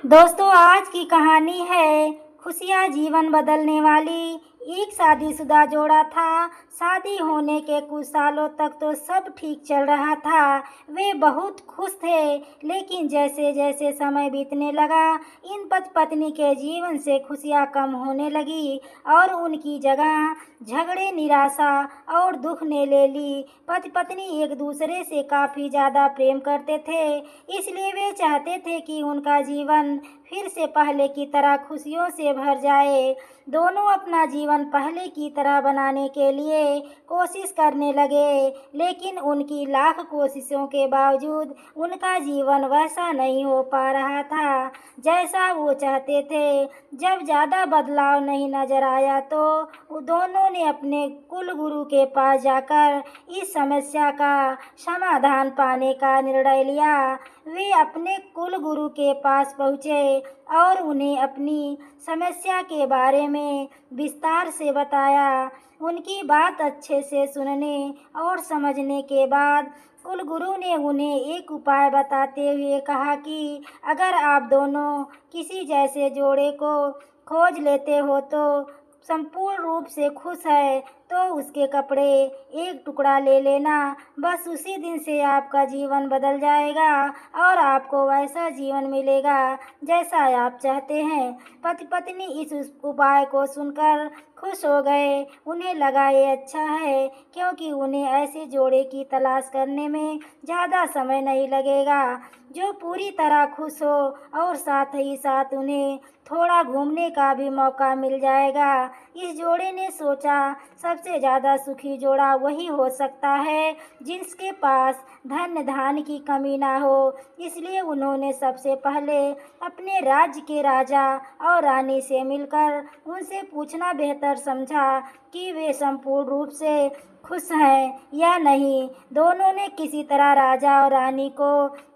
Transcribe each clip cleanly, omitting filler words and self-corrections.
दोस्तों, आज की कहानी है खुशियाँ जीवन बदलने वाली। एक शादीशुदा जोड़ा था। शादी होने के कुछ सालों तक तो सब ठीक चल रहा था। वे बहुत खुश थे, लेकिन जैसे जैसे समय बीतने लगा, इन पति पत्नी के जीवन से खुशियाँ कम होने लगी और उनकी जगह झगड़े, निराशा और दुख ने ले ली। पति पत्नी एक दूसरे से काफ़ी ज़्यादा प्रेम करते थे, इसलिए वे चाहते थे कि उनका जीवन फिर से पहले की तरह खुशियों से भर जाए। दोनों अपना जीवन पहले की तरह बनाने के लिए कोशिश करने लगे, लेकिन उनकी लाख कोशिशों के बावजूद उनका जीवन वैसा नहीं हो पा रहा था जैसा वो चाहते थे। जब ज़्यादा बदलाव नहीं नजर आया तो दोनों ने अपने कुल गुरु के पास जाकर इस समस्या का समाधान पाने का निर्णय लिया। वे अपने कुल गुरु के पास पहुँचे और उन्हें अपनी समस्या के बारे में विस्तार से बताया। उनकी बात अच्छे से सुनने और समझने के बाद कुल गुरु ने उन्हें एक उपाय बताते हुए कहा कि अगर आप दोनों किसी जैसे जोड़े को खोज लेते हो तो संपूर्ण रूप से खुश है तो उसके कपड़े एक टुकड़ा ले लेना। बस उसी दिन से आपका जीवन बदल जाएगा और आपको वैसा जीवन मिलेगा जैसा आप चाहते हैं। पति पत्नी इस उपाय को सुनकर खुश हो गए। उन्हें लगा ये अच्छा है, क्योंकि उन्हें ऐसे जोड़े की तलाश करने में ज़्यादा समय नहीं लगेगा जो पूरी तरह खुश हो, और साथ ही साथ उन्हें थोड़ा घूमने का भी मौका मिल जाएगा। इस जोड़े ने सोचा, सबसे ज़्यादा सुखी जोड़ा वही हो सकता है जिसके पास धन धान्य की कमी ना हो। इसलिए उन्होंने सबसे पहले अपने राज्य के राजा और रानी से मिलकर उनसे पूछना बेहतर समझा कि वे संपूर्ण रूप से खुश हैं या नहीं। दोनों ने किसी तरह राजा और रानी को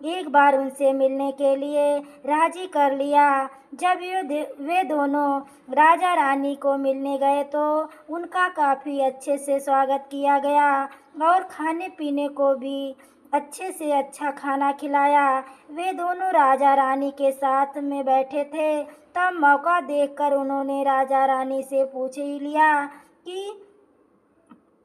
एक बार उनसे मिलने के लिए राजी कर लिया। जब वे दोनों राजा रानी को मिलने गए तो उनका काफ़ी अच्छे से स्वागत किया गया और खाने पीने को भी अच्छे से अच्छा खाना खिलाया। वे दोनों राजा रानी के साथ में बैठे थे, तब मौका देखकर उन्होंने राजा रानी से पूछ ही लिया कि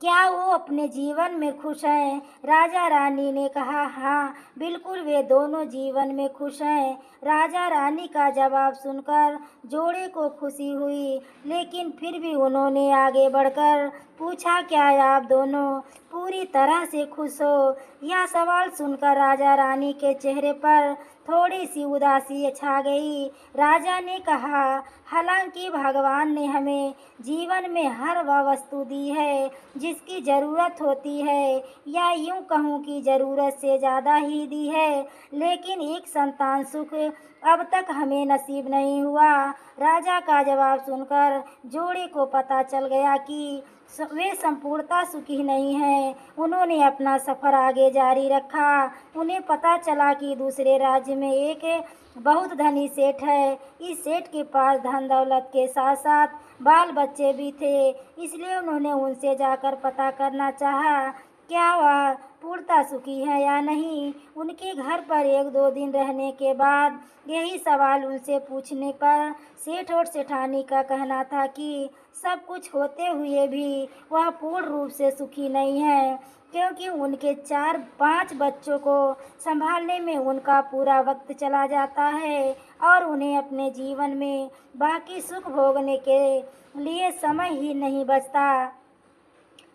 क्या वो अपने जीवन में खुश हैं। राजा रानी ने कहा, हाँ बिल्कुल, वे दोनों जीवन में खुश हैं। राजा रानी का जवाब सुनकर जोड़े को खुशी हुई, लेकिन फिर भी उन्होंने आगे बढ़कर पूछा, क्या आप दोनों पूरी तरह से खुश हो। यह सवाल सुनकर राजा रानी के चेहरे पर थोड़ी सी उदासी छा गई। राजा ने कहा, हालांकि भगवान ने हमें जीवन में हर वह वस्तु दी है जिसकी ज़रूरत होती है, या यूँ कहूँ कि ज़रूरत से ज़्यादा ही दी है, लेकिन एक संतान सुख अब तक हमें नसीब नहीं हुआ। राजा का जवाब सुनकर जोड़े को पता चल गया कि वे संपूर्णतः सुखी नहीं हैं। उन्होंने अपना सफ़र आगे जारी रखा। उन्हें पता चला कि दूसरे राज्य में एक बहुत धनी सेठ है। इस सेठ के पास धन दौलत के साथ साथ बाल बच्चे भी थे, इसलिए उन्होंने उनसे जाकर पता करना चाहा क्या वह पूर्णतः सुखी है या नहीं। उनके घर पर एक दो दिन रहने के बाद यही सवाल उनसे पूछने पर सेठ और सेठानी का कहना था कि सब कुछ होते हुए भी वह पूर्ण रूप से सुखी नहीं है, क्योंकि उनके 4-5 बच्चों को संभालने में उनका पूरा वक्त चला जाता है और उन्हें अपने जीवन में बाकी सुख भोगने के लिए समय ही नहीं बचता।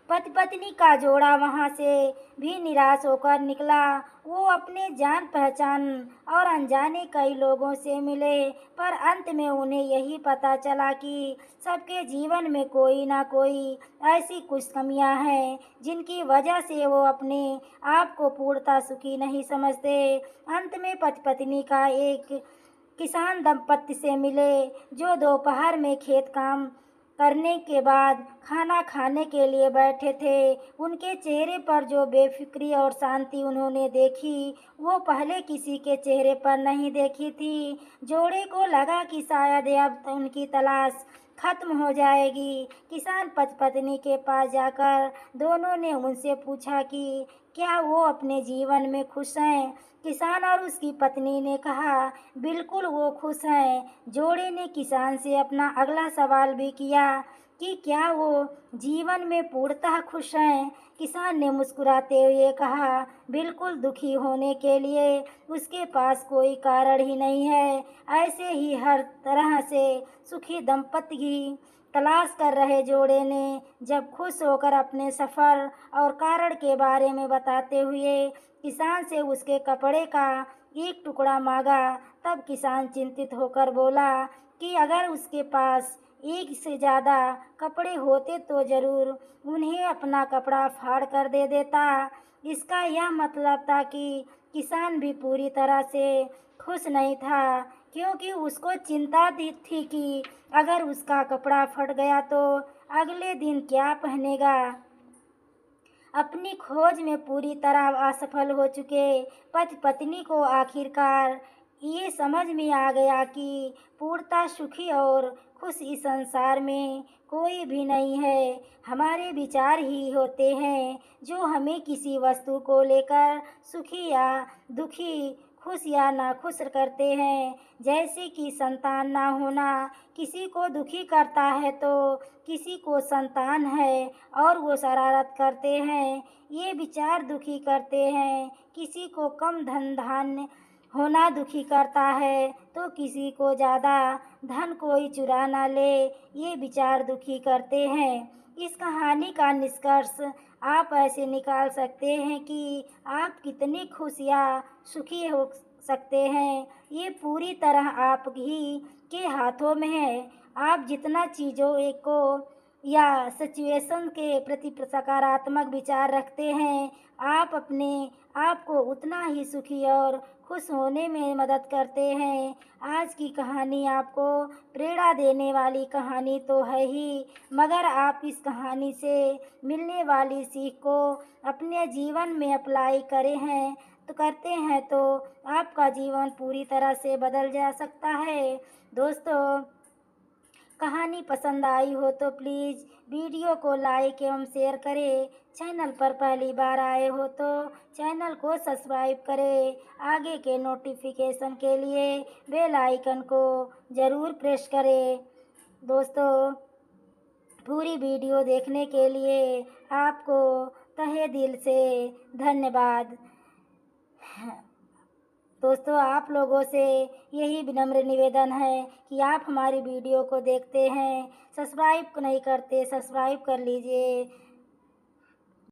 पति पत्नी का जोड़ा वहाँ से भी निराश होकर निकला। वो अपने जान पहचान और अनजाने कई लोगों से मिले, पर अंत में उन्हें यही पता चला कि सबके जीवन में कोई ना कोई ऐसी कुछ कमियां हैं जिनकी वजह से वो अपने आप को पूर्णतः सुखी नहीं समझते। अंत में पति पत्नी का एक किसान दंपत्ति से मिले, जो दोपहर में खेत काम करने के बाद खाना खाने के लिए बैठे थे। उनके चेहरे पर जो बेफिक्री और शांति उन्होंने देखी, वो पहले किसी के चेहरे पर नहीं देखी थी। जोड़े को लगा कि शायद अब उनकी तलाश खत्म हो जाएगी। किसान पति पत्नी के पास जाकर दोनों ने उनसे पूछा कि क्या वो अपने जीवन में खुश हैं, किसान और उसकी पत्नी ने कहा, बिल्कुल वो खुश हैं। जोड़े ने किसान से अपना अगला सवाल भी किया कि क्या वो जीवन में पूर्णतः खुश हैं। किसान ने मुस्कुराते हुए कहा, बिल्कुल दुखी होने के लिए उसके पास कोई कारण ही नहीं है। ऐसे ही हर तरह से सुखी दंपति की तलाश कर रहे जोड़े ने जब खुश होकर अपने सफ़र और कारण के बारे में बताते हुए किसान से उसके कपड़े का एक टुकड़ा मांगा, तब किसान चिंतित होकर बोला कि अगर उसके पास एक से ज़्यादा कपड़े होते तो ज़रूर उन्हें अपना कपड़ा फाड़ कर दे देता। इसका यह मतलब था कि किसान भी पूरी तरह से खुश नहीं था, क्योंकि उसको चिंता थी कि अगर उसका कपड़ा फट गया तो अगले दिन क्या पहनेगा। अपनी खोज में पूरी तरह असफल हो चुके पति पत्नी को आखिरकार ये समझ में आ गया कि पूर्णतः सुखी और खुश इस संसार में कोई भी नहीं है। हमारे विचार ही होते हैं जो हमें किसी वस्तु को लेकर सुखी या दुखी, खुश या नाखुश करते हैं। जैसे कि संतान ना होना किसी को दुखी करता है तो किसी को संतान है और वो शरारत करते हैं, ये विचार दुखी करते हैं। किसी को कम धन धान्य होना दुखी करता है तो किसी को ज़्यादा धन कोई चुरा ना ले, ये विचार दुखी करते हैं। इस कहानी का निष्कर्ष आप ऐसे निकाल सकते हैं कि आप कितने खुश या सुखी हो सकते हैं, ये पूरी तरह आप ही के हाथों में है। आप जितना चीज़ों एक को या सिचुएशन के प्रति सकारात्मक विचार रखते हैं, आप अपने आप को उतना ही सुखी और खुश होने में मदद करते हैं। आज की कहानी आपको प्रेरणा देने वाली कहानी तो है ही, मगर आप इस कहानी से मिलने वाली सीख को अपने जीवन में अप्लाई करते हैं तो आपका जीवन पूरी तरह से बदल जा सकता है। दोस्तों, कहानी पसंद आई हो तो प्लीज़ वीडियो को लाइक एवं शेयर करें। चैनल पर पहली बार आए हो तो चैनल को सब्सक्राइब करें। आगे के नोटिफिकेशन के लिए बेल आइकन को ज़रूर प्रेस करें। दोस्तों, पूरी वीडियो देखने के लिए आपको तहे दिल से धन्यवाद। दोस्तों, आप लोगों से यही विनम्र निवेदन है कि आप हमारी वीडियो को देखते हैं, सब्सक्राइब नहीं करते, सब्सक्राइब कर लीजिए।